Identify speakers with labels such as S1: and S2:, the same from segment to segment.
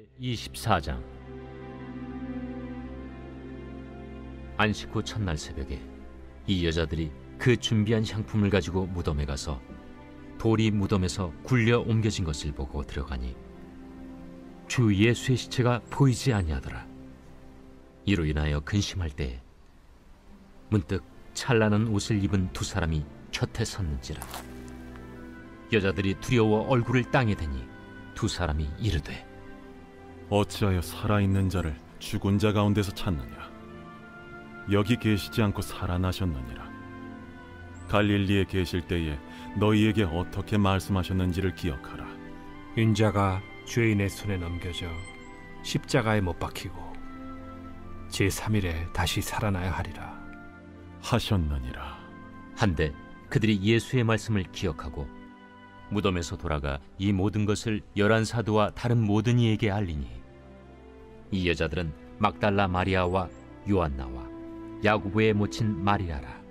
S1: 24장. 안식 후 첫날 새벽에 이 여자들이 그 준비한 향품을 가지고 무덤에 가서 돌이 무덤에서 굴려 옮겨진 것을 보고 들어가니 주 예수의 시체가 보이지 아니하더라. 이로 인하여 근심할 때에 문득 찬란한 옷을 입은 두 사람이 곁에 섰는지라. 여자들이 두려워 얼굴을 땅에 대니 두 사람이 이르되,
S2: 어찌하여 살아있는 자를 죽은 자 가운데서 찾느냐? 여기 계시지 않고 살아나셨느니라. 갈릴리에 계실 때에 너희에게 어떻게 말씀하셨는지를 기억하라.
S3: 인자가 죄인의 손에 넘겨져 십자가에 못 박히고 제3일에 다시 살아나야 하리라
S2: 하셨느니라.
S1: 한데 그들이 예수의 말씀을 기억하고 무덤에서 돌아가 이 모든 것을 11 사도와 다른 모든 이에게 알리니, 이 여자들은 막달라 마리아와 요한나와 야고보의 모친 마리아라.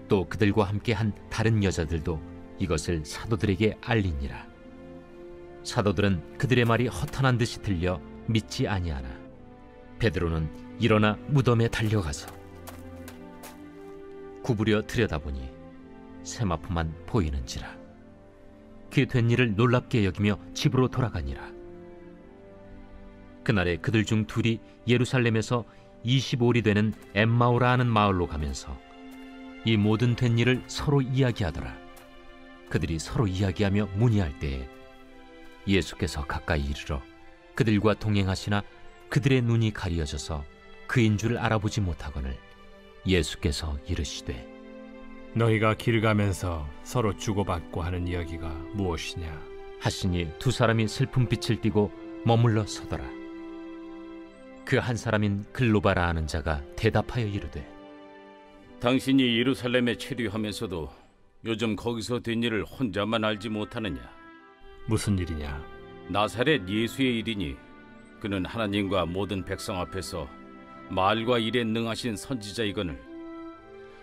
S1: 또 그들과 함께 한 다른 여자들도 이것을 사도들에게 알리니라. 사도들은 그들의 말이 허탄한 듯이 들려 믿지 아니하나 베드로는 일어나 무덤에 달려가서 구부려 들여다보니 세마포만 보이는지라. 그 된 일을 놀랍게 여기며 집으로 돌아가니라. 그날에 그들 중 둘이 예루살렘에서 25里되는 엠마오라 하는 마을로 가면서 이 모든 된 일을 서로 이야기하더라. 그들이 서로 이야기하며 문의할 때에 예수께서 가까이 이르러 그들과 동행하시나 그들의 눈이 가리어져서 그인 줄 알아보지 못하거늘 예수께서 이르시되,
S3: 너희가 길 가면서 서로 주고받고 하는 이야기가 무엇이냐
S1: 하시니 두 사람이 슬픈 빛을 띠고 머물러 서더라. 그 한 사람인 글로바라 하는 자가 대답하여 이르되,
S4: 당신이 예루살렘에 체류하면서도 요즘 거기서 된 일을 혼자만 알지 못하느냐?
S3: 무슨 일이냐?
S4: 나사렛 예수의 일이니 그는 하나님과 모든 백성 앞에서 말과 일에 능하신 선지자이거늘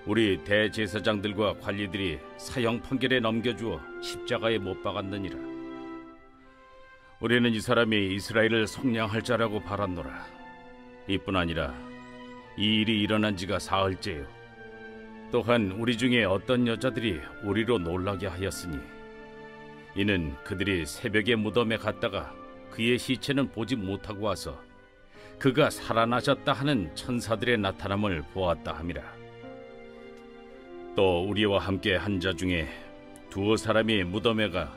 S4: 우리 대제사장들과 관리들이 사형 판결에 넘겨주어 십자가에 못 박았느니라. 우리는 이 사람이 이스라엘을 속량할 자라고 바랐노라. 이뿐 아니라 이 일이 일어난 지가 사흘째요. 또한 우리 중에 어떤 여자들이 우리로 놀라게 하였으니 이는 그들이 새벽에 무덤에 갔다가 그의 시체는 보지 못하고 와서 그가 살아나셨다 하는 천사들의 나타남을 보았다 함이라. 또 우리와 함께 한 자 중에 두어 사람이 무덤에 가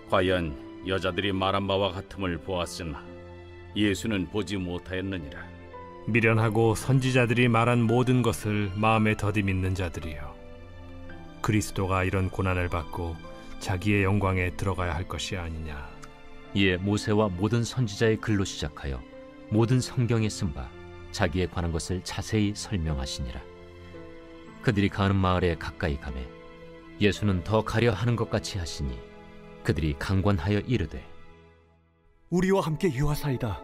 S4: 과연 여자들이 말한 바와 같음을 보았으나 예수는 보지 못하였느니라.
S3: 미련하고 선지자들이 말한 모든 것을 마음에 더디 믿는 자들이여, 그리스도가 이런 고난을 받고 자기의 영광에 들어가야 할 것이 아니냐.
S1: 이에 모세와 모든 선지자의 글로 시작하여 모든 성경에 쓴 바 자기에 관한 것을 자세히 설명하시니라. 그들이 가는 마을에 가까이 가매 예수는 더 가려 하는 것 같이 하시니 그들이 강권하여 이르되,
S5: 우리와 함께 유하사이다.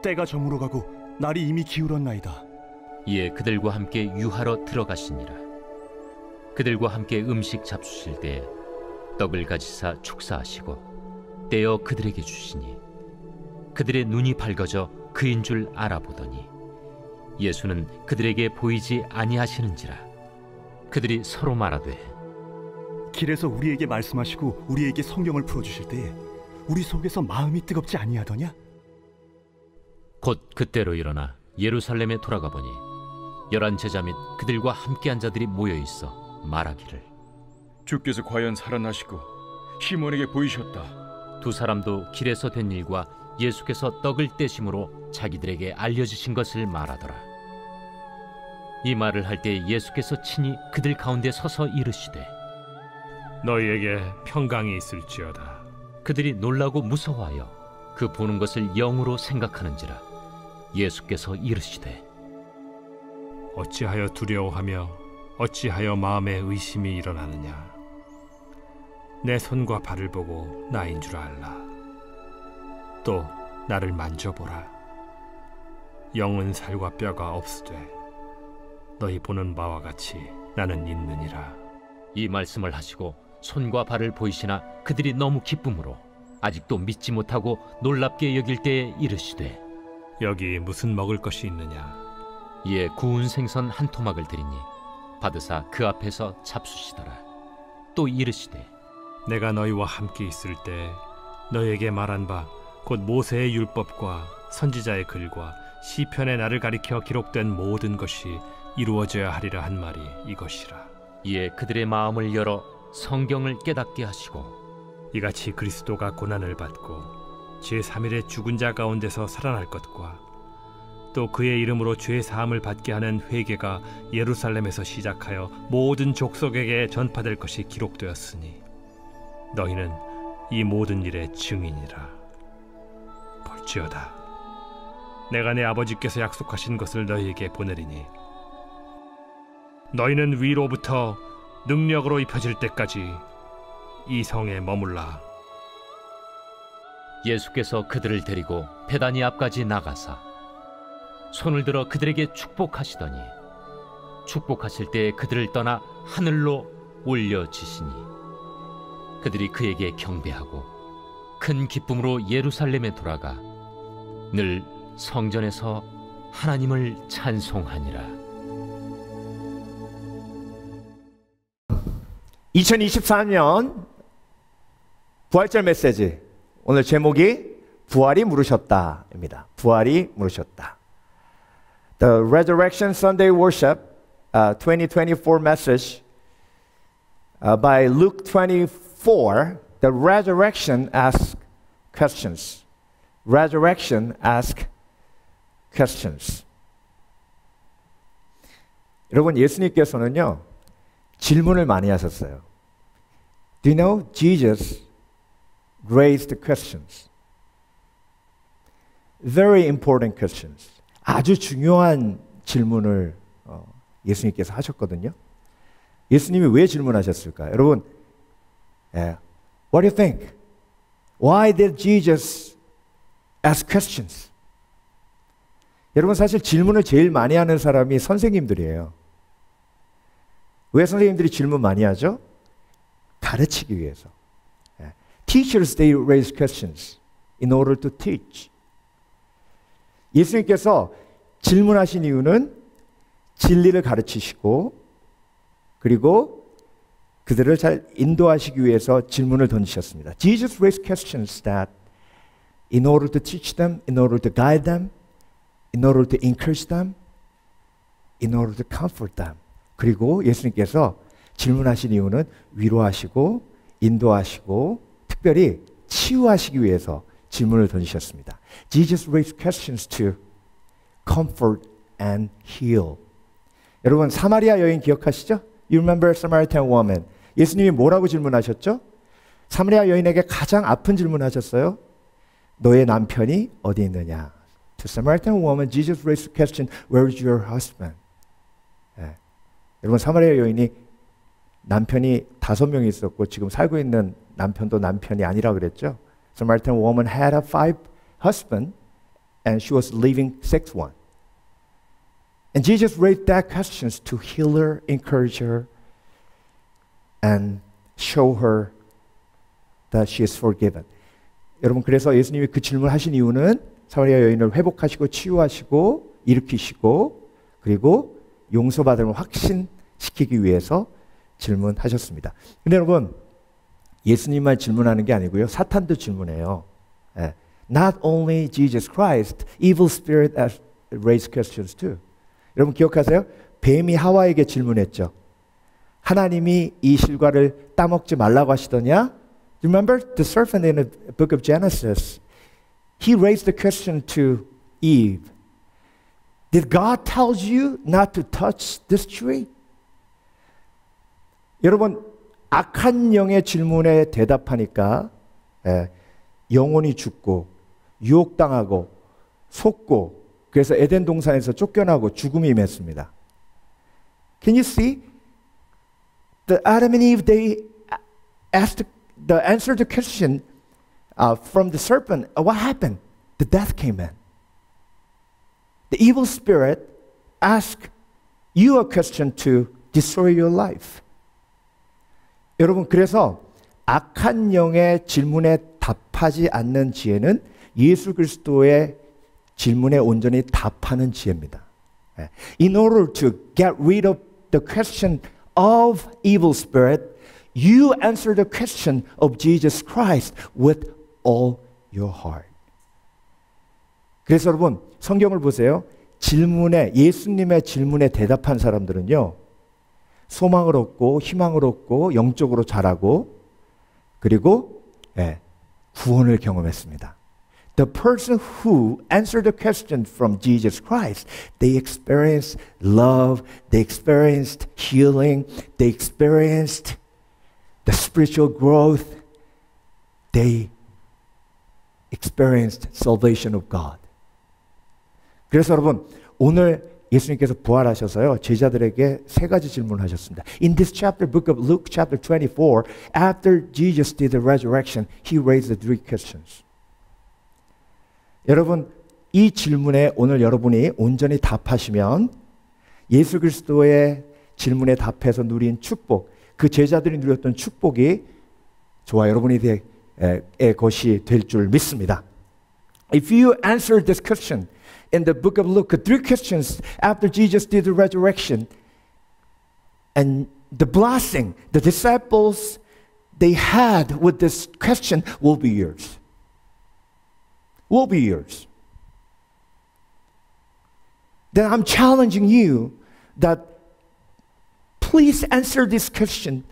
S5: 때가 저물어 가고 날이 이미 기울었나이다.
S1: 이에 그들과 함께 유하러 들어가시니라. 그들과 함께 음식 잡수실 때에 떡을 가지사 축사하시고 떼어 그들에게 주시니 그들의 눈이 밝아져 그인 줄 알아보더니 예수는 그들에게 보이지 아니하시는지라. 그들이 서로 말하되,
S5: 길에서 우리에게 말씀하시고 우리에게 성경을 풀어주실 때에 우리 속에서 마음이 뜨겁지 아니하더냐?
S1: 곧 그때로 일어나 예루살렘에 돌아가 보니 11 제자 및 그들과 함께한 자들이 모여 있어 말하기를,
S6: 주께서 과연 살아나시고 시몬에게 보이셨다.
S1: 두 사람도 길에서 된 일과 예수께서 떡을 떼심으로 자기들에게 알려주신 것을 말하더라. 이 말을 할 때 예수께서 친히 그들 가운데 서서 이르시되,
S3: 너희에게 평강이 있을지어다.
S1: 그들이 놀라고 무서워하여 그 보는 것을 영으로 생각하는지라. 예수께서 이르시되,
S3: 어찌하여 두려워하며 어찌하여 마음에 의심이 일어나느냐. 내 손과 발을 보고 나인 줄 알라. 또 나를 만져보라. 영은 살과 뼈가 없으되 너희 보는 바와 같이 나는 있느니라.
S1: 이 말씀을 하시고 손과 발을 보이시나 그들이 너무 기쁨으로 아직도 믿지 못하고 놀랍게 여길 때에 이르시되
S3: 여기 무슨 먹을 것이 있느냐?
S1: 이에 구운 생선 한 토막을 드리니 받으사 그 앞에서 잡수시더라. 또 이르시되
S3: 내가 너희와 함께 있을 때 너희에게 말한 바 곧 모세의 율법과 선지자의 글과 시편의 나를 가리켜 기록된 모든 것이 이루어져야 하리라 한 말이 이것이라.
S1: 이에 그들의 마음을 열어 성경을 깨닫게 하시고
S3: 이같이 그리스도가 고난을 받고 제3일에 죽은 자 가운데서 살아날 것과 또 그의 이름으로 죄 사함을 받게 하는 회개가 예루살렘에서 시작하여 모든 족속에게 전파될 것이 기록되었으니 너희는 이 모든 일의 증인이라. 볼지어다 내가 내 아버지께서 약속하신 것을 너희에게 보내리니 너희는 위로부터 능력으로 입혀질 때까지 이 성에 머물라.
S1: 예수께서 그들을 데리고 베다니 앞까지 나가사 손을 들어 그들에게 축복하시더니 축복하실 때에 그들을 떠나 하늘로 올려지시니 그들이 그에게 경배하고 큰 기쁨으로 예루살렘에 돌아가 늘 성전에서 하나님을 찬송하니라.
S7: 2024년 부활절 메시지, 오늘 제목이 부활이 물으셨다입니다. 부활이 물으셨다. The Resurrection Sunday Worship 2024 message by Luke 24. The resurrection asks questions. Resurrection asks questions. 여러분, 예수님께서는요 질문을 많이 하셨어요. Do you know Jesus raised questions? Very important questions. 아주 중요한 질문을 예수님께서 하셨거든요. 예수님이 왜 질문하셨을까요? 여러분, what do you think? Why did Jesus ask questions? 여러분, 사실 질문을 제일 많이 하는 사람이 선생님들이에요. 왜 선생님들이 질문 많이 하죠? 가르치기 위해서. Teachers, they raise questions in order to teach. 예수님께서 질문하신 이유는 진리를 가르치시고 그리고 그들을 잘 인도하시기 위해서 질문을 던지셨습니다. Jesus raised questions that in order to teach them, in order to guide them, in order to encourage them, in order to comfort them. 그리고 예수님께서 질문하신 이유는 위로하시고 인도하시고 특별히 치유하시기 위해서 질문을 던지셨습니다. Jesus raised questions to comfort and heal. 여러분, 사마리아 여인 기억하시죠? You remember Samaritan woman. 예수님이 뭐라고 질문하셨죠? 사마리아 여인에게 가장 아픈 질문하셨어요. 너의 남편이 어디 있느냐? To Samaritan woman, Jesus raised the question, where is your husband? 여러분, 사마리아 여인이 남편이 5명이 있었고 지금 살고 있는 남편도 남편이 아니라 그랬죠. Samaritan woman had a 5 husband and she was leaving 6th one. And Jesus raised that questions to heal her, encourage her, and show her that she is forgiven. 여러분, 그래서 예수님이 그 질문을 하신 이유는 사마리아 여인을 회복하시고 치유하시고 일으키시고 그리고 용서받음을 확신시키기 위해서 질문하셨습니다. 근데 여러분, 예수님만 질문하는 게 아니고요. 사탄도 질문해요. Not only Jesus Christ, evil spirit raise questions too. 여러분 기억하세요? 뱀이 하와에게 질문했죠. 하나님이 이 실과를 따먹지 말라고 하시더냐? Remember the serpent in the book of Genesis? He raised the question to Eve. Did God tell you not to touch this tree? 여러분, 악한 영의 질문에 대답하니까 영혼이 죽고 유혹당하고 속고 그래서 에덴 동산에서 쫓겨나고 죽음이 임했습니다. Can you see? The Adam and Eve, they asked the answer to the question from the serpent. What happened? The death came in. The evil spirit asked you a question to destroy your life. 여러분, 그래서 악한 영의 질문에 답하지 않는 지혜는 예수 그리스도의 질문에 온전히 답하는 지혜입니다. In order to get rid of the question of evil spirit, you answer the question of Jesus Christ with all your heart. 그래서 여러분 성경을 보세요. 예수님의 질문에 대답한 사람들은요, 소망을 얻고 희망을 얻고 영적으로 자라고 그리고 구원을 경험했습니다. The person who answered the question from Jesus Christ, they experienced love, they experienced healing, they experienced the spiritual growth, they experienced salvation of God. 그래서 여러분 오늘 예수님께서 부활하셔서요 제자들에게 세 가지 질문을 하셨습니다. In this chapter, book of Luke, chapter 24, after Jesus did the resurrection, he raised the three questions. 여러분 이 질문에 오늘 여러분이 온전히 답하시면 예수 그리스도의 질문에 답해서 누린 축복, 그 제자들이 누렸던 축복이 저와 여러분이 것이 될 줄 믿습니다. If you answer this question in the book of Luke, three questions after Jesus did the resurrection, and the blessing the disciples they had with this question will be yours. Will be yours. Then I'm challenging you that please answer this question,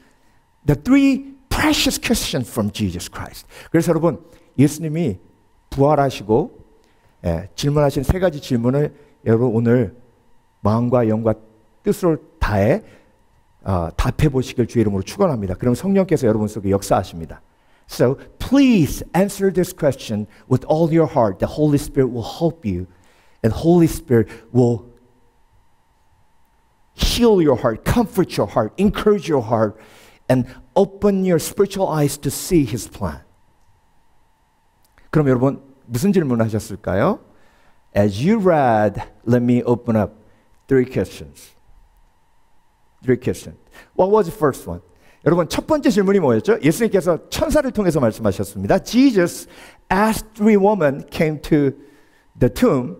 S7: the three precious questions from Jesus Christ. 그래서 여러분 예수님이 부활하시고 질문하신 세 가지 질문을 여러분 오늘 마음과 영과 뜻을 다해 답해 보시길 주의 이름으로 축원합니다. 그럼 성령께서 여러분 속에 역사하십니다. So please answer this question with all your heart. The Holy Spirit will help you, and Holy Spirit will heal your heart, comfort your heart, encourage your heart, and open your spiritual eyes to see His plan. 그럼 여러분 무슨 질문을 하셨을까요? As you read, let me open up three questions. Three questions. What was the first one? 여러분 첫 번째 질문이 뭐였죠? 예수님께서 천사를 통해서 말씀하셨습니다. Jesus asked three women came to the tomb.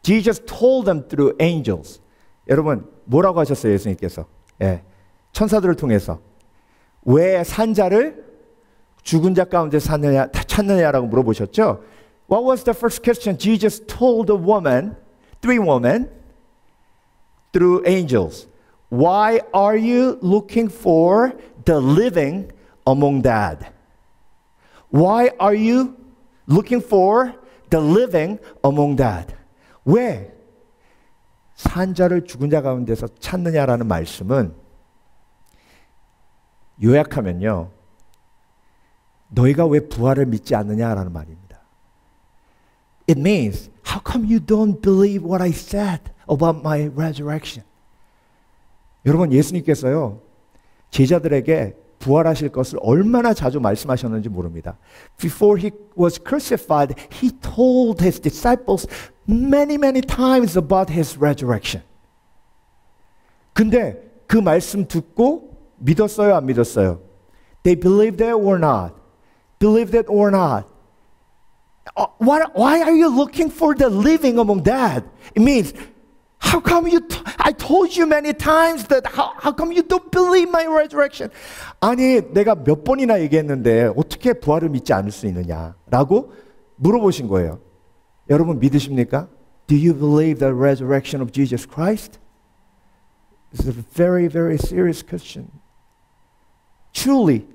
S7: Jesus told them through angels. 여러분 뭐라고 하셨어요? 예수님께서 천사들을 통해서 왜 산자를 죽은 자 가운데 찾느냐라고 물어보셨죠? What was the first question Jesus told the woman, three women, through angels? Why are you looking for the living among dead? Why are you looking for the living among dead? 왜 산자를 죽은 자 가운데서 찾느냐라는 말씀은 요약하면요, 너희가 왜 부활을 믿지 않느냐라는 말입니다. It means, how come you don't believe what I said about my resurrection? 여러분 예수님께서요 제자들에게 부활하실 것을 얼마나 자주 말씀하셨는지 모릅니다. Before he was crucified, he told his disciples many times about his resurrection. 근데 그 말씀 듣고 믿었어요, 안 믿었어요? They believed it or not? Believed it or not? Why are you looking for the living among dead? It means, how come I told you many times that how come you don't believe my resurrection? 아니 내가 몇 번이나 얘기했는데 어떻게 부활을 믿지 않을 수 있느냐라고 물어보신 거예요. 여러분 믿으십니까? Do you believe the resurrection of Jesus Christ? This is a very serious question. Truly.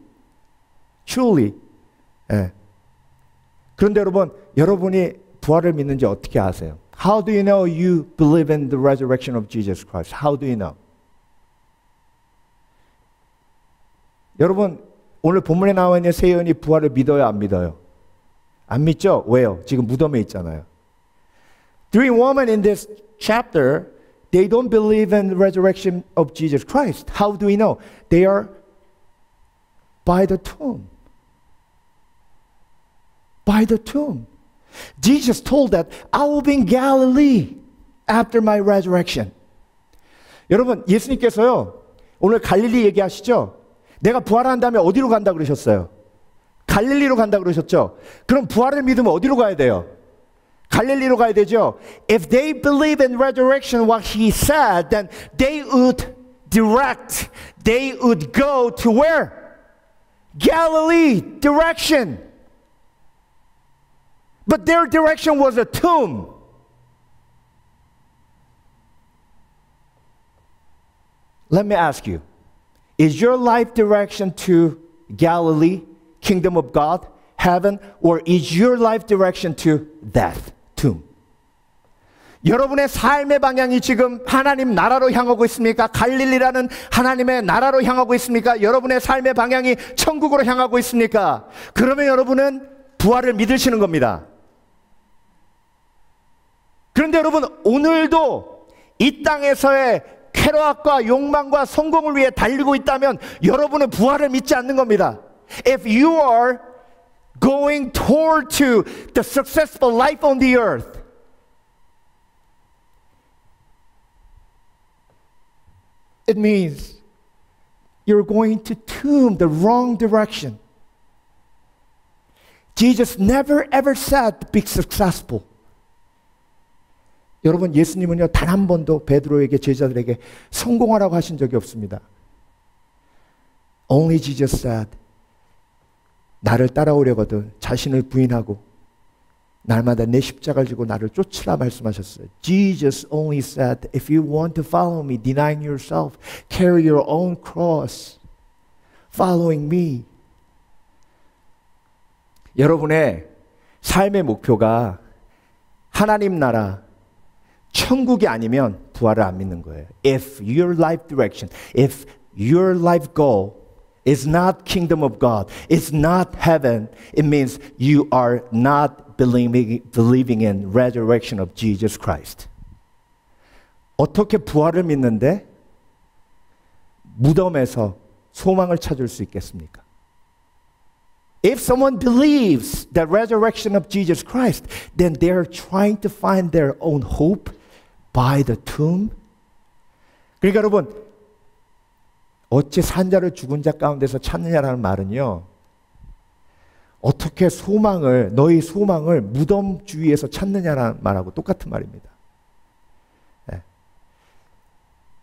S7: 그런데 여러분이 부활을 믿는지 어떻게 아세요? How do you know you believe in the resurrection of Jesus Christ? How do you know? 여러분 오늘 본문에 나와 있는 세 여인이 부활을 믿어요, 안 믿어요? 안 믿죠? 왜요? 지금 무덤에 있잖아요. Three women in this chapter, they don't believe in the resurrection of Jesus Christ. How do we know? They are by the tomb. By the tomb. Jesus told that I will be in Galilee after my resurrection. 여러분 예수님께서요 오늘 갈릴리 얘기하시죠? 내가 부활한 다음에 어디로 간다 그러셨어요? 갈릴리로 간다 그러셨죠? 그럼 부활을 믿으면 어디로 가야 돼요? 갈릴리로 가야 되죠? If they believe in resurrection, what he said, then they would go to where? Galilee direction. But their direction was a tomb. Let me ask you, is your life direction to Galilee, kingdom of God, heaven, or is your life direction to death, tomb? 여러분의 삶의 방향이 지금 하나님 나라로 향하고 있습니까? 갈릴리라는 하나님의 나라로 향하고 있습니까? 여러분의 삶의 방향이 천국으로 향하고 있습니까? 그러면 여러분은 부활을 믿으시는 겁니다. 그런데 여러분, 오늘도 이 땅에서의 쾌락과 욕망과 성공을 위해 달리고 있다면 여러분은 부활을 믿지 않는 겁니다. If you are going toward to the successful life on the earth, it means you're going to tomb the wrong direction. Jesus never ever said to be successful. 여러분, 예수님은요, 단 한 번도 베드로에게, 제자들에게 성공하라고 하신 적이 없습니다. Only Jesus said, 나를 따라오려거든 자신을 부인하고 날마다 내 십자가를 지고 나를 쫓으라 말씀하셨어요. Jesus only said, if you want to follow me, denying yourself, carry your own cross, following me. 여러분의 삶의 목표가 하나님 나라, 천국이 아니면 부활을 안 믿는 거예요. If your life direction, if your life goal is not kingdom of God, it's not heaven, it means you are not believing in resurrection of Jesus Christ. 어떻게 부활을 믿는데 무덤에서 소망을 찾을 수 있겠습니까? If someone believes the resurrection of Jesus Christ, then they're trying to find their own hope by the tomb. 그러니까 여러분, 어찌 산자를 죽은 자 가운데서 찾느냐라는 말은요, 어떻게 소망을, 너희 소망을 무덤 주위에서 찾느냐라는 말하고 똑같은 말입니다.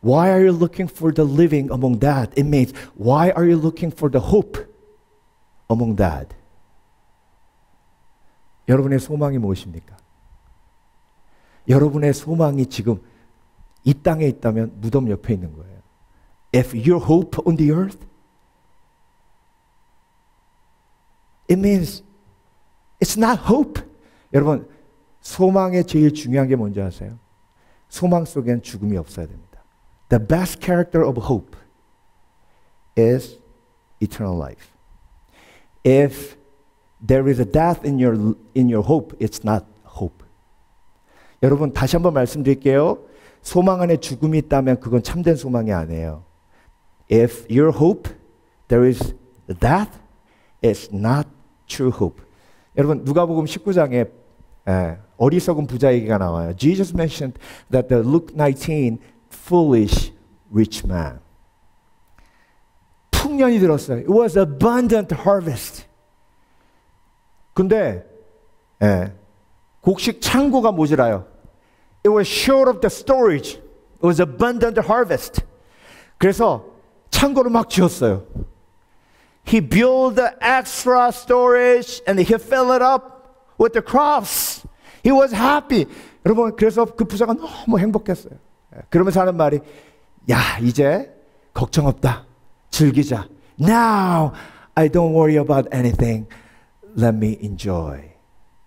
S7: Why are you looking for the living among that? It means, why are you looking for the hope among that? 여러분의 소망이 무엇입니까? 여러분의 소망이 지금 이 땅에 있다면 무덤 옆에 있는 거예요. If your hope on the earth, it means it's not hope. 여러분, 소망의 제일 중요한 게 뭔지 아세요? 소망 속에는 죽음이 없어야 됩니다. The best character of hope is eternal life. If there is a death in your hope, it's not hope. 여러분, 다시 한번 말씀드릴게요. 소망 안에 죽음이 있다면 그건 참된 소망이 아니에요. If your hope, there is death, it's not true hope. 여러분, 누가복음 19장에 어리석은 부자 얘기가 나와요. Jesus mentioned that the Luke 19 foolish rich man. 풍년이 들었어요. It was abundant harvest. 근데 곡식 창고가 모자라요. It was short of the storage. It was abundant harvest. 그래서 창고를 막 지었어요. He built the extra storage and he filled it up with the crops. He was happy. 여러분, 그래서 그 부자가 너무 행복했어요. 그러면서 하는 말이, 야, 이제 걱정 없다. 즐기자. Now I don't worry about anything. Let me enjoy.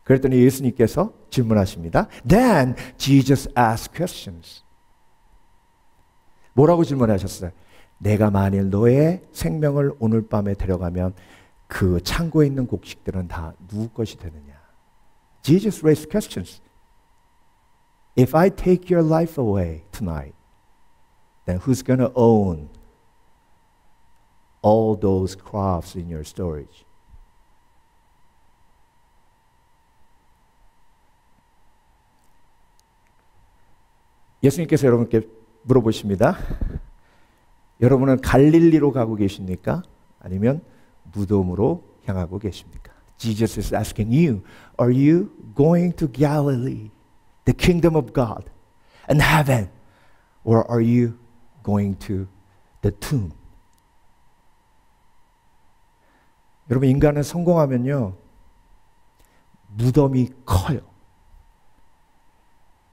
S7: 그랬더니 예수님께서 질문하십니다. Then Jesus asked questions. 뭐라고 질문하셨어요? 내가 만일 너의 생명을 오늘 밤에 데려가면 그 창고에 있는 곡식들은 다 누구 것이 되느냐? Jesus raised questions. If I take your life away tonight, then who's going to own all those crops in your storage? 예수님께서 여러분께 물어보십니다. 여러분은 갈릴리로 가고 계십니까? 아니면 무덤으로 향하고 계십니까? Jesus is asking you, are you going to Galilee, the kingdom of God and heaven, or are you going to the tomb? 여러분, 인간은 성공하면요, 무덤이 커요.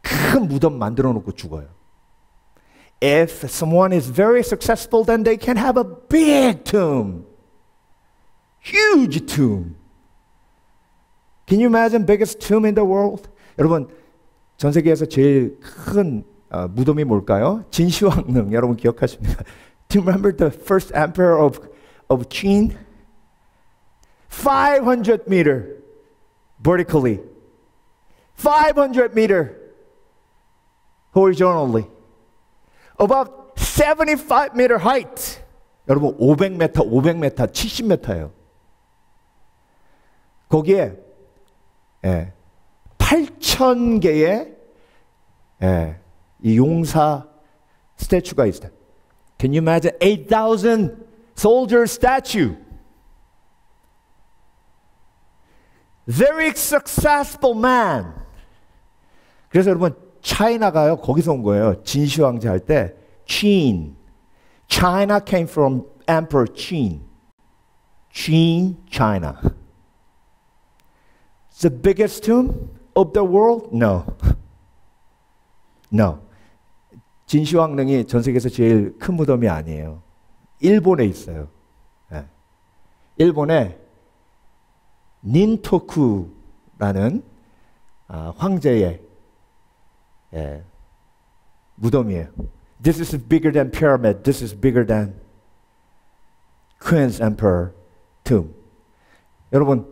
S7: 큰 무덤 만들어 놓고 죽어요. If someone is very successful, then they can have a big tomb. Huge tomb. Can you imagine biggest tomb in the world? 여러분, 전 세계에서 제일 큰 무덤이 뭘까요? 진시황릉. 여러분 기억하십니까? Do you remember the first emperor of Qin? 500 meter vertically. 500 meter horizontally. About 75 meter height. 여러분 500m, 500m, 70m예요. 거기에 8,000개의 이 용사 스태츄가 있어요. Can you imagine 8,000 soldier statue? Very successful man. 그래서 여러분 차이나가요. 거기서 온 거예요. 진시 황제 할 때 Qin. China came from Emperor Qin. Qin, China. The biggest tomb of the world? No. No. 진시황릉이 전 세계에서 제일 큰 무덤이 아니에요. 일본에 있어요. 네. 일본에 닌토쿠라는 황제의 무덤이에요. This is bigger than pyramid. This is bigger than Queen's Emperor tomb. 여러분,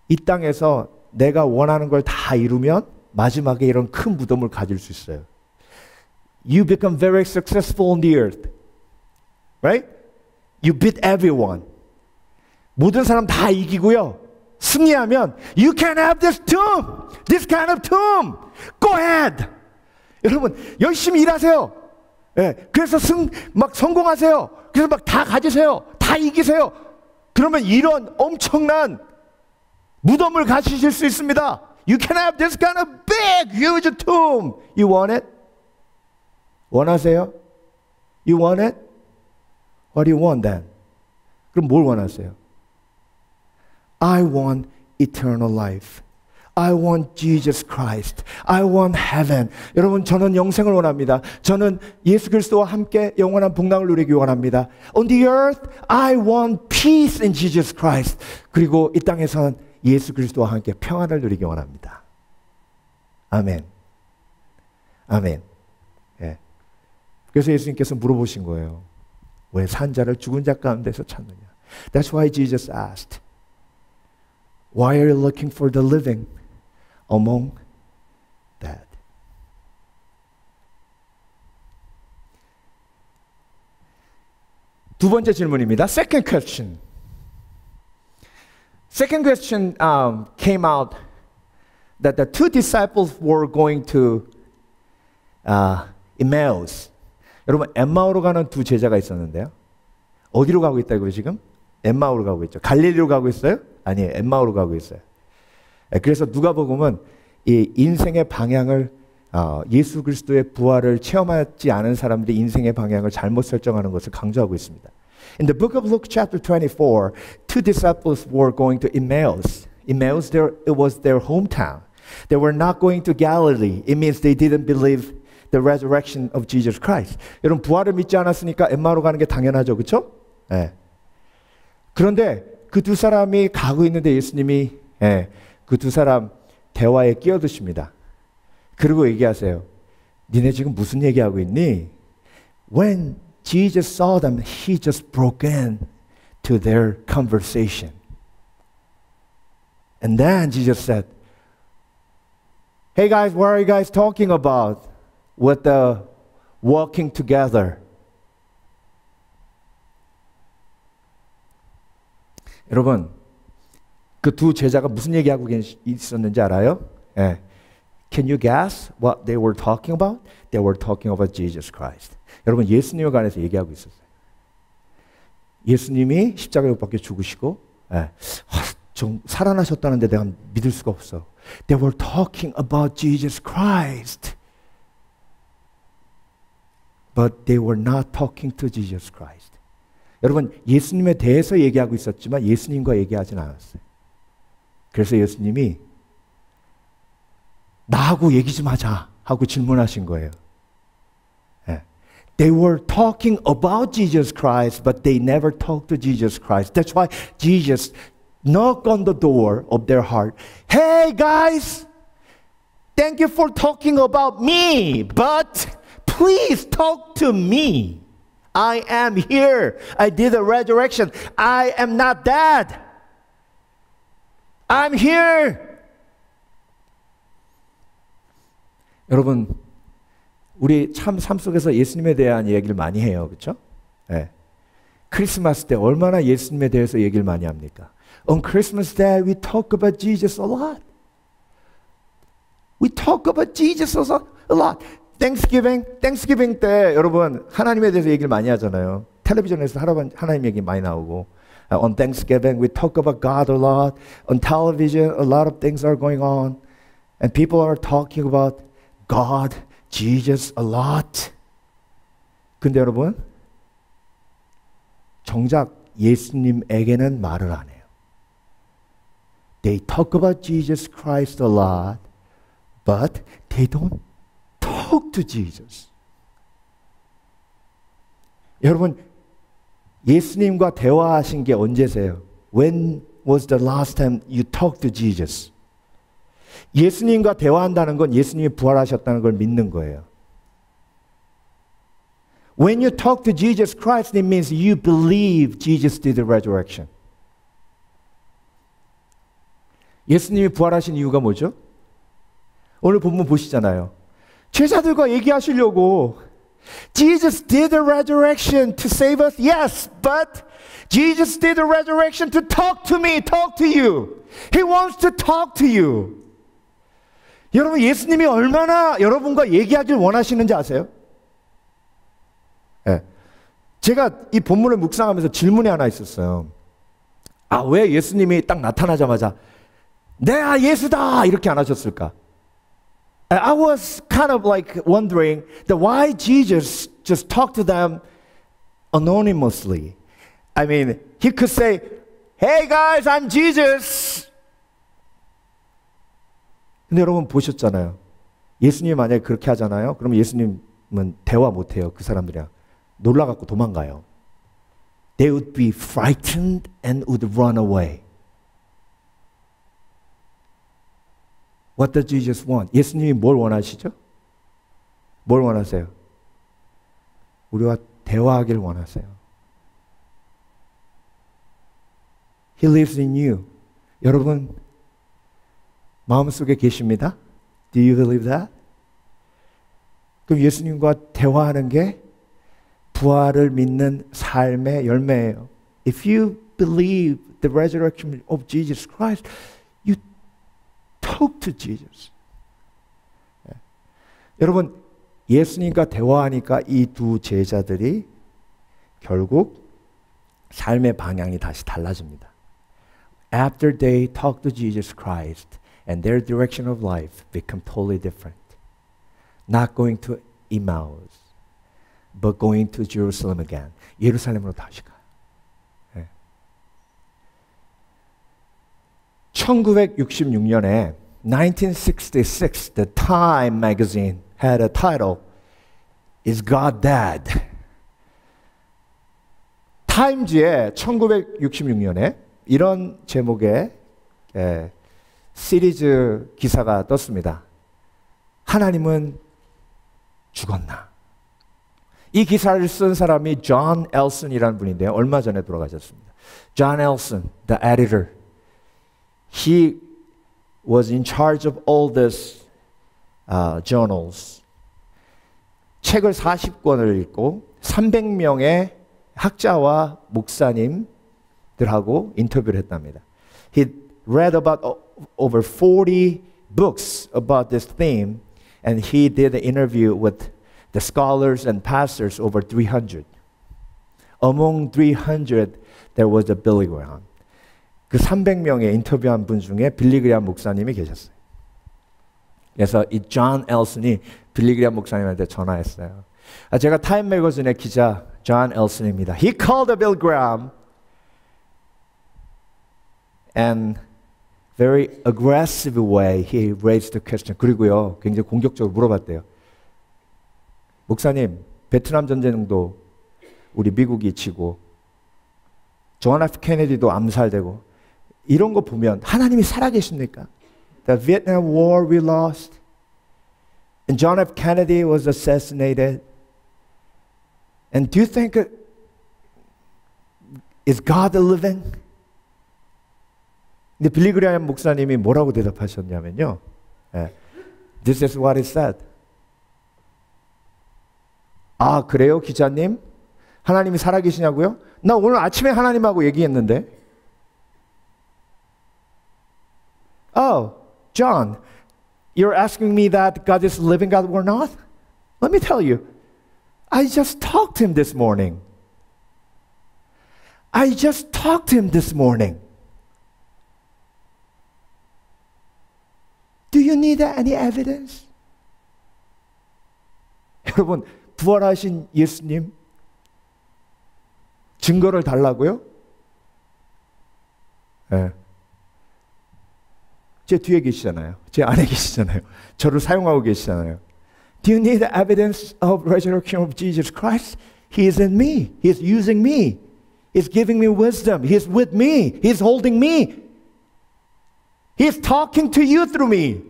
S7: 이 땅에서 내가 원하는 걸 다 이루면 마지막에 이런 큰 무덤을 가질 수 있어요. You become very successful on the earth. Right? You beat everyone. 모든 사람 다 이기고요. 승리하면 You can have this tomb. This kind of tomb. Go ahead. 여러분 열심히 일하세요. 예, 그래서 막 성공하세요. 그래서 막 다 가지세요. 다 이기세요. 그러면 이런 엄청난 무덤을 가지실 수 있습니다. You can have this kind of big, huge tomb. You want it? 원하세요? You want it? What do you want then? 그럼 뭘 원하세요? I want eternal life. I want Jesus Christ. I want heaven. 여러분, 저는 영생을 원합니다. 저는 예수 그리스도와 함께 영원한 복락을 누리기 원합니다. On the earth, I want peace in Jesus Christ. 그리고 이 땅에서는 예수 그리스도와 함께 평안을 누리기 원합니다. 아멘. 아멘. 예. 그래서 예수님께서 물어보신 거예요. 왜 산자를 죽은 자 가운데서 찾느냐? That's why Jesus asked, Why are you looking for the living among dead? 두 번째 질문입니다. Second question. Second question came out that the two disciples were going to Emmaus. 여러분, 엠마오로 가는 두 제자가 있었는데요. 어디로 가고 있다고요, 지금? 엠마오로 가고 있죠. 갈릴리로 가고 있어요? 아니에요. 엠마오로 가고 있어요. 그래서 누가복음은 이 인생의 방향을 예수 그리스도의 부활을 체험하지 않은 사람들이 인생의 방향을 잘못 설정하는 것을 강조하고 있습니다. In the book of Luke chapter 24, two disciples were going to Emmaus. Emmaus, it was their hometown. They were not going to Galilee. It means they didn't believe the resurrection of Jesus Christ. 여러분, 부활을 믿지 않았으니까 엠마오로 가는 게 당연하죠. 그렇죠? 네. 그런데 그 두 사람이 가고 있는데 예수님이 그 두 사람 대화에 끼어드십니다. 그리고 얘기하세요. 니네 지금 무슨 얘기하고 있니? When Jesus saw them, he just broke into their conversation. And then Jesus said, Hey guys, what are you guys talking about with the walking together? 여러분, 그 두 제자가 무슨 얘기하고 있었는지 알아요? 예. Can you guess what they were talking about? They were talking about Jesus Christ. 여러분, 예수님에 관해서 얘기하고 있었어요. 예수님이 십자가에 못 박혀 죽으시고 좀 살아나셨다는데 내가 믿을 수가 없어. They were talking about Jesus Christ. But they were not talking to Jesus Christ. 여러분, 예수님에 대해서 얘기하고 있었지만 예수님과 얘기하진 않았어요. 그래서 예수님이 나하고 얘기 좀 하자 하고 질문하신 거예요. They were talking about Jesus Christ, but they never talked to Jesus Christ. That's why Jesus knocked on the door of their heart. Hey guys, thank you for talking about me, but please talk to me. I am here. I did a resurrection. I am not dead. I'm here. 여러분, 우리 참 삶 속에서 예수님에 대한 얘기를 많이 해요. 그렇죠? 네. 크리스마스 때 얼마나 예수님에 대해서 얘기를 많이 합니까? On Christmas Day we talk about Jesus a lot. We talk about Jesus a lot. Thanksgiving 때 여러분 하나님에 대해서 얘기를 많이 하잖아요. 텔레비전에서 하나님 얘기 많이 나오고 On Thanksgiving we talk about God a lot. On television a lot of things are going on. And people are talking about God, Jesus a lot. 근데 여러분 정작 예수님에게는 말을 안 해요. They talk about Jesus Christ a lot, but they don't talk to Jesus. 여러분 예수님과 대화하신 게 언제세요? When was the last time you talked to Jesus? 예수님과 대화한다는 건 예수님이 부활하셨다는 걸 믿는 거예요. When you talk to Jesus Christ, it means you believe Jesus did the resurrection. 예수님이 부활하신 이유가 뭐죠? 오늘 본문 보시잖아요. 제자들과 얘기하시려고 Jesus did the resurrection to save us. Yes, but Jesus did the resurrection to talk to me, talk to you. He wants to talk to you. 여러분 예수님이 얼마나 여러분과 얘기하길 원하시는지 아세요? 네. 제가 이 본문을 묵상하면서 질문이 하나 있었어요. 왜 예수님이 딱 나타나자마자 내가 예수다 이렇게 안 하셨을까? I was kind of like wondering that why Jesus just talked to them anonymously. I mean, he could say, "Hey guys, I'm Jesus." 근데 여러분 보셨잖아요. 예수님이 만약에 그렇게 하잖아요. 그럼 예수님은 대화 못 해요. 그 사람들이랑 놀라갖고 도망가요. They would be frightened and would run away. What does Jesus want? 예수님이 뭘 원하시죠? 뭘 원하세요? 우리와 대화하기를 원하세요. He lives in you. 여러분 마음속에 계십니다. Do you believe that? 그럼 예수님과 대화하는 게 부활을 믿는 삶의 열매예요. If you believe the resurrection of Jesus Christ, you talk to Jesus. 네. 여러분 예수님과 대화하니까 이 두 제자들이 결국 삶의 방향이 다시 달라집니다. After they talk to Jesus Christ, and their direction of life become totally different. Not going to Emmaus, but going to Jerusalem again. 예루살렘으로 다시 가요. 네. 1966년에 1966, the Time magazine had a title, Is God Dead? 타임즈에 1966년에 이런 제목의 시리즈 기사가 떴습니다. 하나님은 죽었나? 이 기사를 쓴 사람이 존 엘슨이라는 분인데요. 얼마 전에 돌아가셨습니다. 존 엘슨, the editor, he was in charge of all these journals. 책을 40권을 읽고 300명의 학자와 목사님들하고 인터뷰를 했답니다. He read about over 40 books about this theme, and he did an interview with the scholars and pastors, over 300. among 300 there was a Billy Graham. 그 300명의 인터뷰한 분 중에 빌리 그레이엄 목사님이 계셨어요. 그래서 이 존 엘슨이 빌리 그레이엄 목사님한테 전화했어요. 제가 타임 매거진의 기자 존 엘슨입니다. He called Bill Graham and very aggressive way he raised the question. 그리고요, 굉장히 공격적으로 물어봤대요. 목사님, 베트남 전쟁도 우리 미국이 지고 존 F 케네디도 암살되고 이런 거 보면 하나님이 살아계십니까? The Vietnam War we lost and John F Kennedy was assassinated. And do you think is God living? 근데 빌리 그레이엄 목사님이 뭐라고 대답하셨냐면요. This is what he said. 아, 그래요, 기자님? 하나님이 살아계시냐고요? 나 오늘 아침에 하나님하고 얘기했는데. Oh, John, you're asking me that God is living God or not? Let me tell you. I just talked to him this morning. I just talked to him this morning. Do you need any evidence? 여러분, 부활하신 예수님 증거를 달라고요? 네. 제 뒤에 계시잖아요. 제 안에 계시잖아요. 저를 사용하고 계시잖아요. Do you need evidence of resurrection of Jesus Christ? He is in me. He is using me. He is giving me wisdom. He is with me. He is holding me. He is talking to you through me.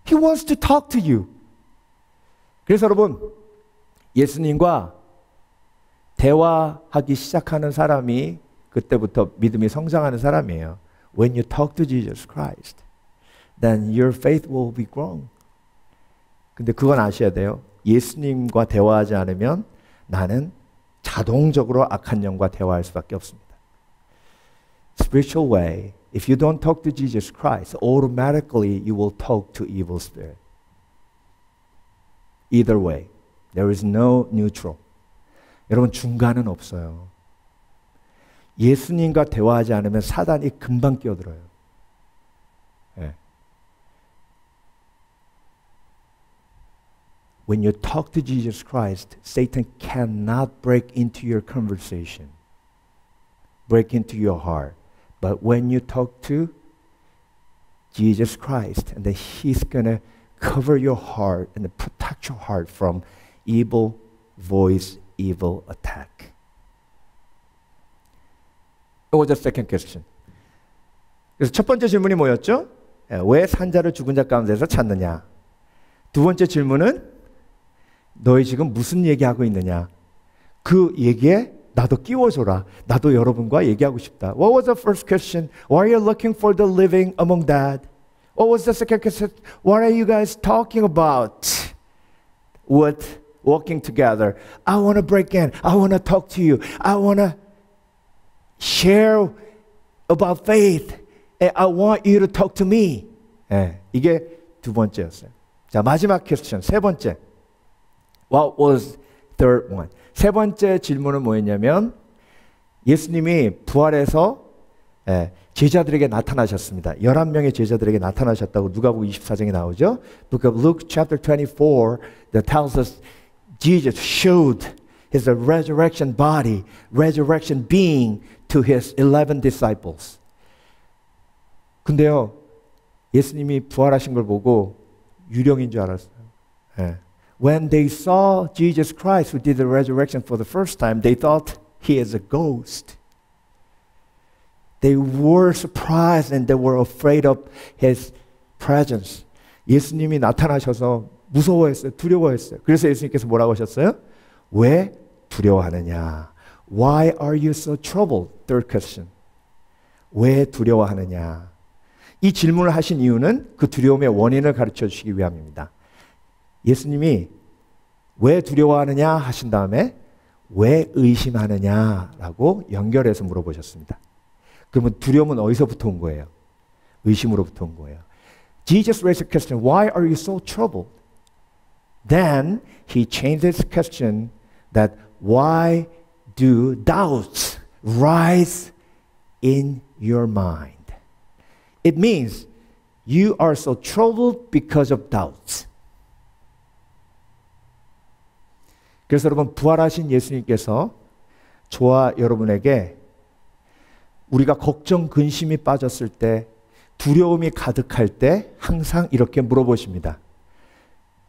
S7: He wants to talk to you. 그래서 여러분, 예수님과 대화하기 시작하는 사람이 그때부터 믿음이 성장하는 사람이에요. When you talk to Jesus Christ, then your faith will be grown. 근데 그건 아셔야 돼요. 예수님과 대화하지 않으면 나는 자동적으로 악한 영과 대화할 수밖에 없습니다. Spiritual way, if you don't talk to Jesus Christ, automatically you will talk to evil spirit. Either way, there is no neutral. 여러분, 중간은 없어요. 예수님과 대화하지 않으면 사단이 금방 끼어들어요. 네. When you talk to Jesus Christ, Satan cannot break into your conversation, break into your heart. But when you talk to Jesus Christ, and then He's gonna cover your heart and protect your heart from evil voice, evil attack. That was the second question. 그래서 첫 번째 질문이 뭐였죠? 왜 산자를 죽은 자 가운데서 찾느냐? 두 번째 질문은 너희 지금 무슨 얘기하고 있느냐? 그 얘기에 나도 끼워줘라. 나도 여러분과 얘기하고 싶다. What was the first question? Why are you looking for the living among dead? What was the second question? What are you guys talking about? With walking together. I want to break in. I want to talk to you. I want to share about faith. And I want you to talk to me. 네, 이게 두 번째였어요. 자, 마지막 퀘스천, 세 번째. What was third one? 세 번째 질문은 뭐였냐면 예수님이 부활해서 제자들에게 나타나셨습니다. 11명의 제자들에게 나타나셨다고 누가복음 24장에 나오죠. Book of Luke chapter 24 that tells us Jesus showed his resurrection body, resurrection being to his 11 disciples. 근데요, 예수님이 부활하신 걸 보고 유령인 줄 알았어요. 네. When they saw Jesus Christ who did the resurrection for the first time, they thought he is a ghost. They were surprised and they were afraid of his presence. 예수님이 나타나셔서 무서워했어요. 두려워했어요. 그래서 예수님께서 뭐라고 하셨어요? 왜 두려워하느냐? Why are you so troubled? Third question. 왜 두려워하느냐? 이 질문을 하신 이유는 그 두려움의 원인을 가르쳐 주시기 위함입니다. 예수님이 왜 두려워하느냐 하신 다음에 왜 의심하느냐라고 연결해서 물어보셨습니다. 그러면 두려움은 어디서부터 온 거예요? 의심으로부터 온 거예요. Jesus raised the question, why are you so troubled? Then he changed his question that why do doubts rise in your mind? It means you are so troubled because of doubts. 그래서 여러분 부활하신 예수님께서 저와 여러분에게 우리가 걱정 근심이 빠졌을 때 두려움이 가득할 때 항상 이렇게 물어보십니다.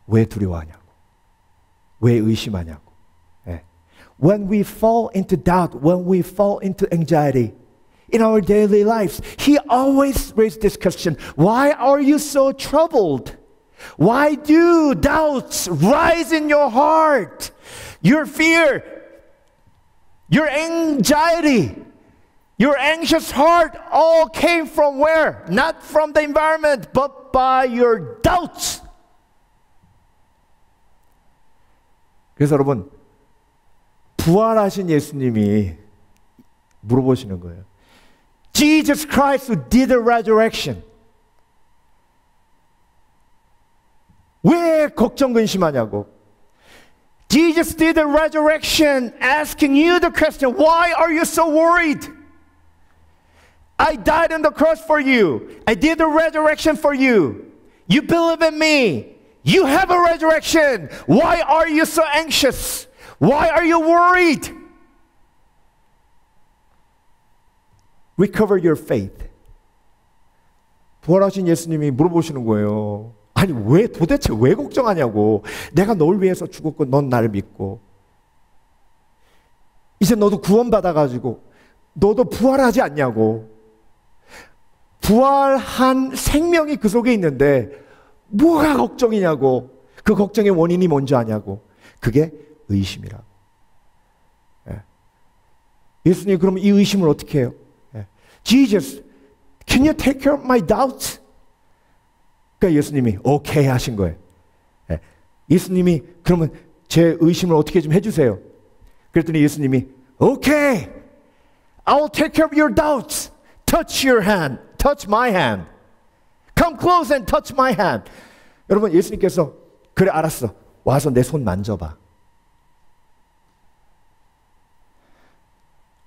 S7: 왜 두려워하냐고. 왜 의심하냐고. 네. When we fall into doubt, when we fall into anxiety in our daily lives, He always raised this question. Why are you so troubled? Why do doubts rise in your heart? Your fear, your anxiety, your anxious heart all came from where? Not from the environment, but by your doubts. 그래서 여러분, 부활하신 예수님이 물어보시는 거예요. Jesus Christ who did the resurrection. 왜 걱정 근심하냐고. Jesus did the resurrection asking you the question, why are you so worried? I died on the cross for you. I did the resurrection for you. You believe in me. You have a resurrection. Why are you so anxious? Why are you worried? Recover your faith. 부활하신 예수님이 물어보시는 거예요. 아니 도대체 왜 걱정하냐고. 내가 널 위해서 죽었고 넌 나를 믿고 이제 너도 구원받아가지고 너도 부활하지 않냐고. 부활한 생명이 그 속에 있는데 뭐가 걱정이냐고. 그 걱정의 원인이 뭔지 아냐고. 그게 의심이라고. 예수님 그럼 이 의심을 어떻게 해요? Jesus, can you take care of my doubts? 그러니까 예수님이 오케이 하신 거예요. 예수님이 그러면 제 의심을 어떻게 좀 해주세요. 그랬더니 예수님이 오케이, I'll take care of your doubts. Touch your hand, touch my hand. Come close and touch my hand. 여러분 예수님께서 그래 알았어. 와서 내 손 만져봐.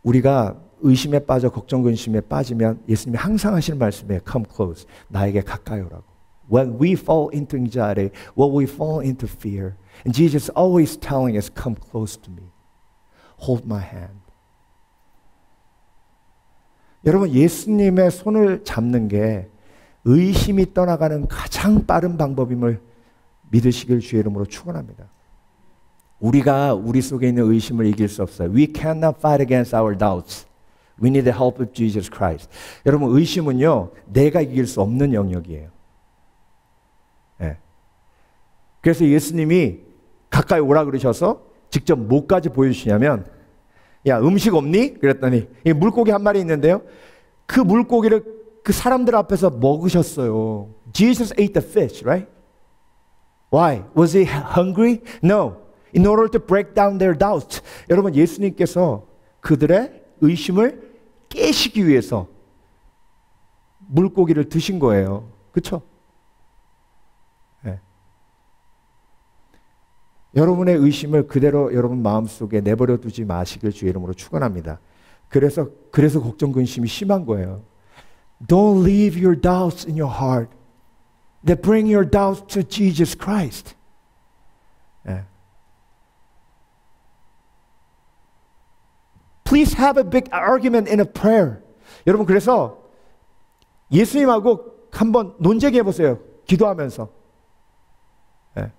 S7: 우리가 의심에 빠져 걱정 근심에 빠지면 예수님이 항상 하시는 말씀이에요. Come close. 나에게 가까이 오라고. When we fall into anxiety, when we fall into fear, and Jesus always telling us, come close to me. Hold my hand. 여러분 예수님의 손을 잡는 게 의심이 떠나가는 가장 빠른 방법임을 믿으시길 주의 이름으로 축원합니다. 우리가 우리 속에 있는 의심을 이길 수 없어요. We cannot fight against our doubts. We need the help of Jesus Christ. 여러분 의심은요 내가 이길 수 없는 영역이에요. 네. 그래서 예수님이 가까이 오라 그러셔서 직접 뭐까지 보여주시냐면 야 음식 없니? 그랬더니 물고기 한 마리 있는데요. 그 물고기를 그 사람들 앞에서 먹으셨어요. Jesus ate the fish, right? Why? Was he hungry? No. In order to break down their doubts. 여러분 예수님께서 그들의 의심을 깨시기 위해서 물고기를 드신 거예요. 그렇죠? 네. 여러분의 의심을 그대로 여러분 마음속에 내버려 두지 마시길 주의 이름으로 축원합니다. 그래서 걱정 근심이 심한 거예요. Don't leave your doubts in your heart. That bring your doubts to Jesus Christ. 네. Please have a big argument in a prayer. 여러분 그래서 예수님하고 한번 논쟁해 보세요. 기도하면서. 네.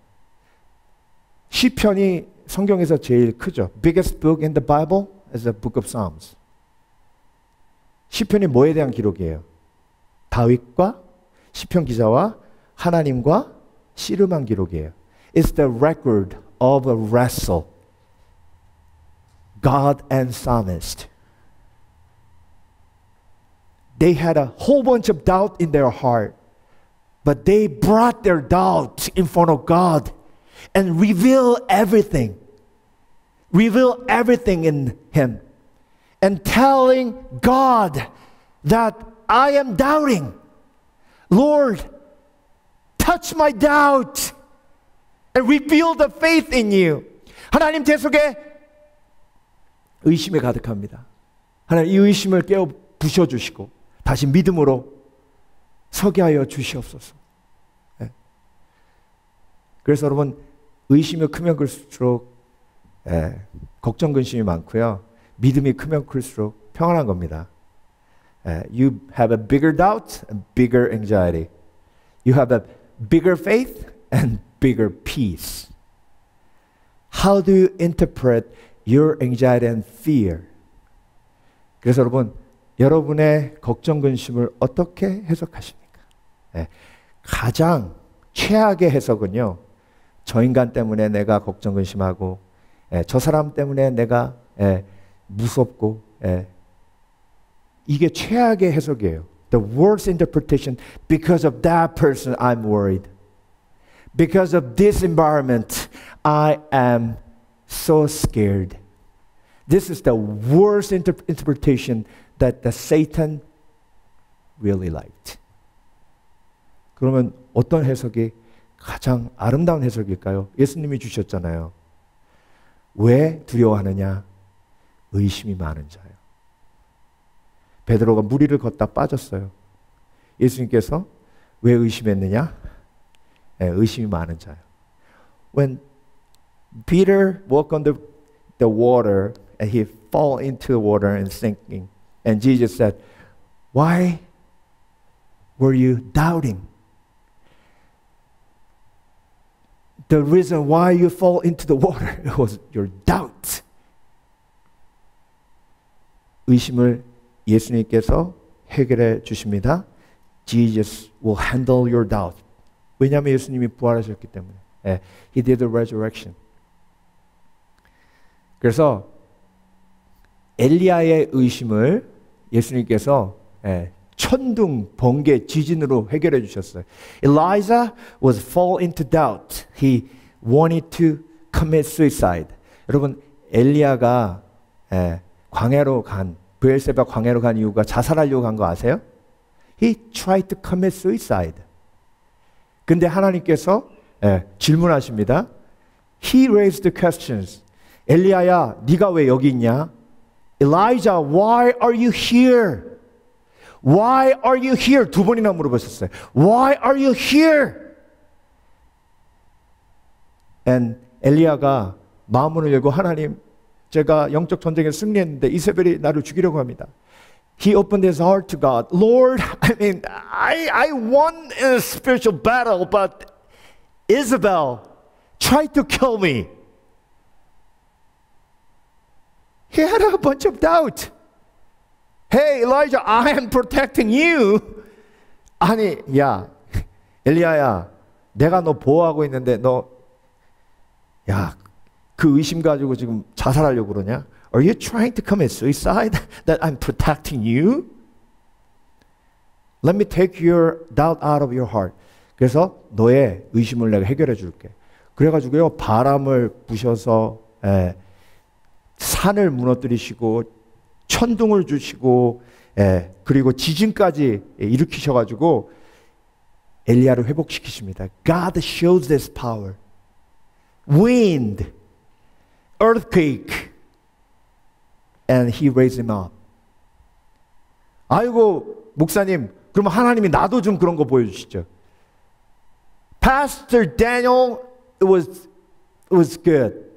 S7: 시편이 성경에서 제일 크죠. Biggest book in the Bible is the book of Psalms. 시편이 뭐에 대한 기록이에요? 다윗과 시편 기자와 하나님과 씨름한 기록이에요. It's the record of a wrestle. God and psalmist. They had a whole bunch of doubt in their heart, but they brought their doubts in front of God and revealed everything in Him, and telling God that I am doubting. Lord, touch my doubt. And rebuild the faith in you. 하나님 제 속에 의심이 가득합니다. 하나님 이 의심을 깨어 부셔주시고 다시 믿음으로 서게 하여 주시옵소서. 네. 그래서 여러분 의심이 크면 클수록 걱정 근심이 많고요. 믿음이 크면 클수록 평안한 겁니다. You have a bigger doubt and bigger anxiety. You have a bigger faith and bigger peace. How do you interpret your anxiety and fear? 그래서 여러분, 여러분의 걱정 근심을 어떻게 해석하십니까? 가장 최악의 해석은요. 저 인간 때문에 내가 걱정 근심하고 저 사람 때문에 내가 무섭고 이게 최악의 해석이에요. The worst interpretation, because of that person I'm worried. Because of this environment I am so scared. This is the worst interpretation that the Satan really liked. 그러면 어떤 해석이 가장 아름다운 해석일까요? 예수님이 주셨잖아요. 왜 두려워하느냐? 의심이 많은 자요. 베드로가 무리를 걷다 빠졌어요. 예수님께서 왜 의심했느냐? 의심이 많은 자요. When Peter walked on the water and he fall into the water and sinking, and Jesus said, "Why were you doubting?" The reason why you fall into the water was your doubt. 의심을 예수님께서 해결해 주십니다. Jesus will handle your doubt. 왜냐하면 예수님이 부활하셨기 때문에. He did the resurrection. 그래서 엘리야의 의심을 예수님께서 천둥, 번개, 지진으로 해결해 주셨어요. Elijah was fall into doubt. He wanted to commit suicide. 여러분, 엘리야가 광야로 간, 브엘세바 광야로 간 이유가 자살하려고 간 거 아세요? He tried to commit suicide. 근데 하나님께서 질문하십니다. He raised the questions. 엘리야야, 네가 왜 여기 있냐? Elijah, why are you here? Why are you here? 두 번이나 물어보셨어요. Why are you here? And 엘리야가 마음문을 열고 하나님, 제가 영적 전쟁에 승리했는데 이세벨이 나를 죽이려고 합니다. He opened his heart to God. Lord, I won in a spiritual battle, but Isabel tried to kill me. He had a bunch of doubt. Hey, Elijah, I am protecting you. 아니, 야, 엘리야야, 내가 너 보호하고 있는데 그 의심 가지고 지금 자살하려고 그러냐? Are you trying to commit suicide? That I'm protecting you? Let me take your doubt out of your heart. 그래서 너의 의심을 내가 해결해 줄게. 그래가지고요, 바람을 부셔서 산을 무너뜨리시고 천둥을 주시고 그리고 지진까지 일으키셔가지고 엘리야를 회복시키십니다. God shows this power. Wind, earthquake, and he raised him up. 아이고 목사님, 그러면 하나님이 나도 좀 그런 거 보여주시죠. Pastor Daniel, it was good.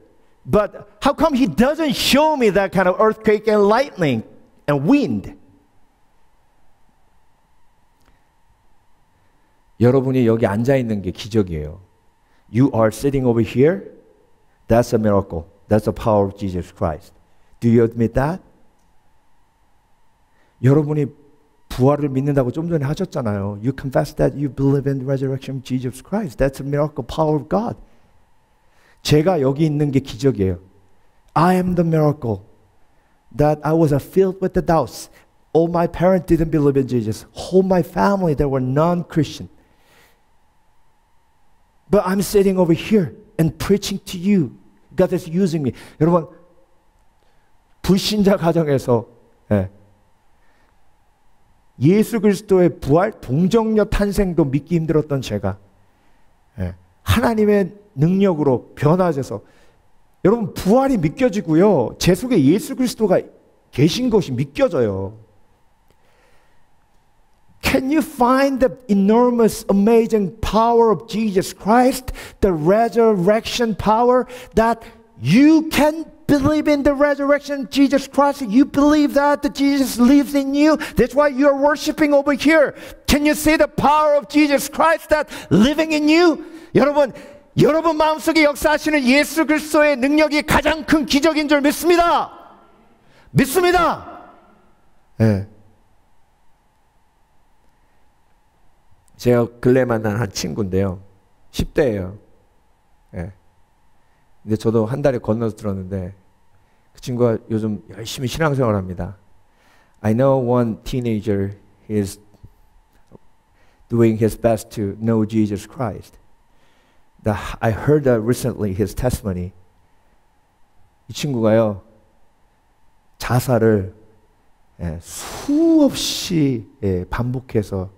S7: But how come he doesn't show me that kind of earthquake and lightning and wind? 여러분이 여기 앉아 있는 게 기적이에요. You are sitting over here. That's a miracle. That's the power of Jesus Christ. Do you admit that? 여러분이 부활을 믿는다고 좀 전에 하셨잖아요. You confess that you believe in the resurrection of Jesus Christ. That's a miracle power of God. 제가 여기 있는 게 기적이에요. I am the miracle that I was filled with the doubts. All my parents didn't believe in Jesus. Whole my family, they were non-Christian. But I'm sitting over here and preaching to you. God is using me. 여러분, 불신자 가정에서 예수 그리스도의 부활, 동정녀 탄생도 믿기 힘들었던 제가 하나님의 능력으로 변화돼서 여러분 부활이 믿겨지고요. 제 속에 예수 그리스도가 계신 것이 믿겨져요. Can you find the enormous, amazing power of Jesus Christ, the resurrection power that you can believe in the resurrection of Jesus Christ? You believe that Jesus lives in you. That's why you are worshiping over here. Can you see the power of Jesus Christ that living in you? 여러분 마음속에 역사하시는 예수 그리스도의 능력이 가장 큰 기적인 줄 믿습니다. 믿습니다. 네. 제가 근래 만난 한 친구인데요. 10대예요. 네. 근데 저도 한 달에 건너서 들었는데 그 친구가 요즘 열심히 신앙생활을 합니다. I know one teenager is doing his best to know Jesus Christ. I heard recently his testimony. 이 친구가요 자살을 수없이 반복해서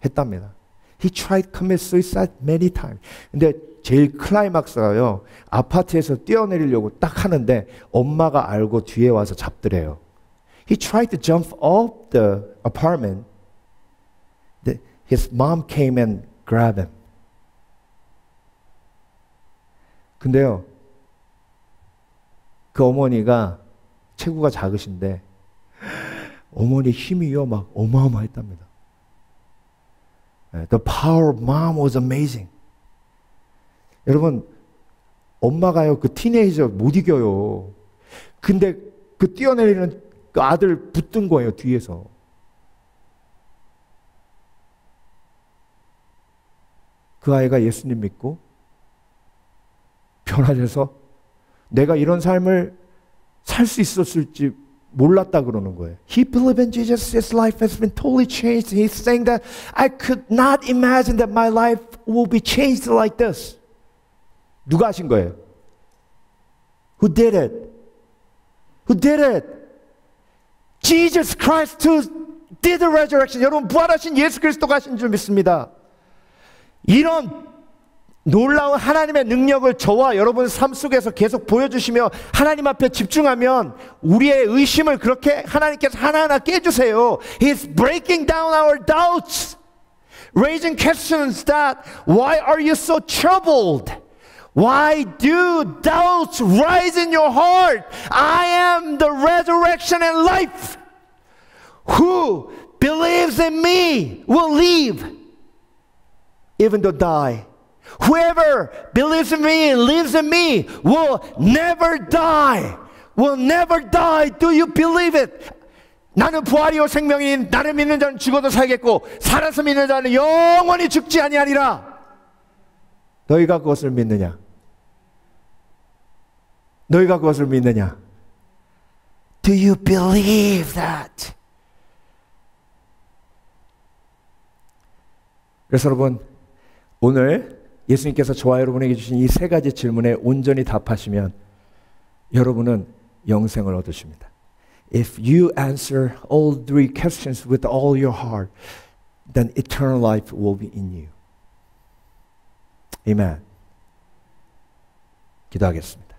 S7: 했답니다. He tried to commit suicide many times. 근데 제일 클라이막스가요 아파트에서 뛰어내리려고 딱 하는데 엄마가 알고 뒤에 와서 잡더래요. He tried to jump off the apartment. His mom came and grabbed him. 근데요, 그 어머니가 체구가 작으신데 어머니 힘이요 막 어마어마했답니다. The power of mom was amazing. 여러분, 엄마가요 그 티네이저 못 이겨요. 근데 그 뛰어내리는 그 아들 붙든 거예요 뒤에서. 그 아이가 예수님 믿고 변화돼서 내가 이런 삶을 살 수 있었을지 몰랐다 그러는 거예요. He believed in Jesus. His life has been totally changed. He's saying that I could not imagine that my life will be changed like this. 누가 하신 거예요? Who did it? Who did it? Jesus Christ who did the resurrection. 여러분 부활하신 예수 그리스도가 하신 줄 믿습니다. 이런 놀라운 하나님의 능력을 저와 여러분 삶 속에서 계속 보여주시며 하나님 앞에 집중하면 우리의 의심을 그렇게 하나님께서 하나하나 깨주세요. He's breaking down our doubts, raising questions that why are you so troubled? Why do doubts rise in your heart? I am the resurrection and life. Who believes in me will live, even though die. Whoever believes in me and lives in me will never die. Will never die. Do you believe it? 나는 부활이요 생명이니 나를 믿는 자는 죽어도 살겠고 살아서 믿는 자는 영원히 죽지 아니하리라. 너희가 그것을 믿느냐? 너희가 그것을 믿느냐? Do you believe that? 그래서 여러분 오늘 예수님께서 저와 여러분에게 주신 이 세 가지 질문에 온전히 답하시면 여러분은 영생을 얻으십니다. If you answer all three questions with all your heart, then eternal life will be in you. Amen. 기도하겠습니다.